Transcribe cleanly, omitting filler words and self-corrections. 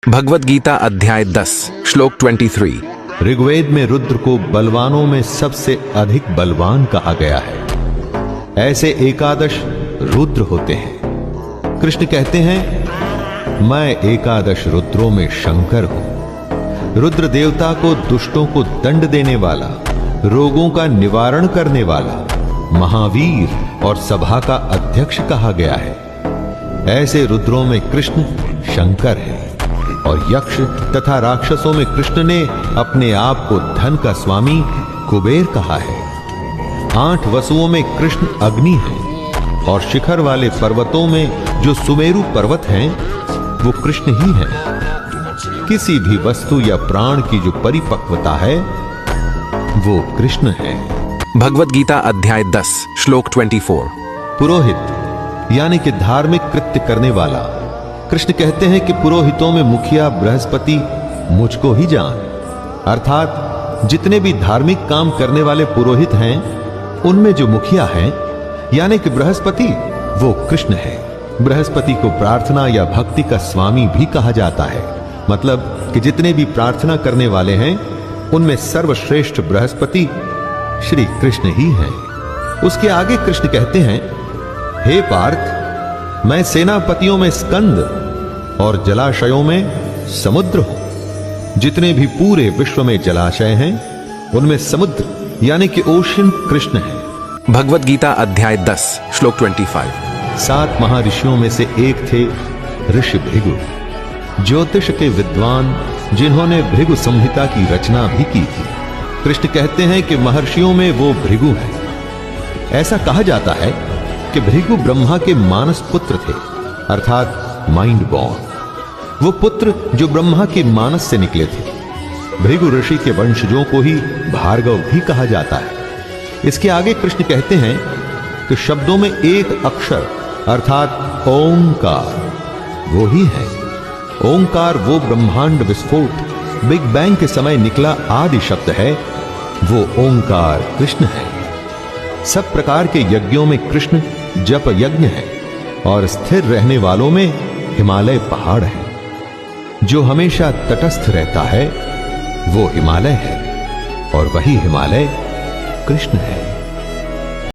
भगवद गीता अध्याय 10 श्लोक 23। ऋग्वेद में रुद्र को बलवानों में सबसे अधिक बलवान कहा गया है। ऐसे एकादश रुद्र होते हैं। कृष्ण कहते हैं, मैं एकादश रुद्रों में शंकर हूं। रुद्र देवता को दुष्टों को दंड देने वाला, रोगों का निवारण करने वाला, महावीर और सभा का अध्यक्ष कहा गया है। ऐसे रुद्रों में कृष्ण शंकर है और यक्ष तथा राक्षसों में कृष्ण ने अपने आप को धन का स्वामी कुबेर कहा है। 8 वसुओं में कृष्ण अग्नि है और शिखर वाले पर्वतों में जो सुमेरु पर्वत हैं वो कृष्ण ही है। किसी भी वस्तु या प्राण की जो परिपक्वता है वो कृष्ण है। भगवद गीता अध्याय 10 श्लोक 24। पुरोहित यानी कि धार्मिक कृत्य करने वाला। कृष्ण कहते हैं कि पुरोहितों में मुखिया बृहस्पति मुझको ही जान, अर्थात जितने भी धार्मिक काम करने वाले पुरोहित हैं उनमें जो मुखिया हैं यानी कि बृहस्पति वो कृष्ण है। बृहस्पति को प्रार्थना या भक्ति का स्वामी भी कहा जाता है। मतलब कि जितने भी प्रार्थना करने वाले हैं उनमें सर्वश्रेष्ठ बृहस्पति श्री कृष्ण ही हैं। उसके आगे कृष्ण कहते हैं, हे पार्थ, मैं सेनापतियों में स्कंद और जलाशयों में समुद्र हूं। जितने भी पूरे विश्व में जलाशय हैं उनमें समुद्र यानी कि ओशन कृष्ण है। भगवद गीता अध्याय 10 श्लोक 25। 7 महर्षियों में से एक थे ऋषि भृगु, ज्योतिष के विद्वान जिन्होंने भृगु संहिता की रचना भी की थी। कृष्ण कहते हैं कि महर्षियों में वो भृगु है। ऐसा कहा जाता है कि भृगु ब्रह्मा के मानस पुत्र थे, अर्थात माइंड बॉर्न। वो पुत्र जो ब्रह्मा के मानस से निकले थे। भृगु ऋषि के वंशजों को ही भार्गव भी कहा जाता है। इसके आगे कृष्ण कहते हैं कि शब्दों में एक अक्षर अर्थात ओंकार वो ही है। ओंकार वो ब्रह्मांड विस्फोट बिग बैंग के समय निकला आदि शब्द है। वो ओंकार कृष्ण है। सब प्रकार के यज्ञों में कृष्ण जप यज्ञ है और स्थिर रहने वालों में हिमालय पहाड़ है। जो हमेशा तटस्थ रहता है वो हिमालय है और वही हिमालय कृष्ण है।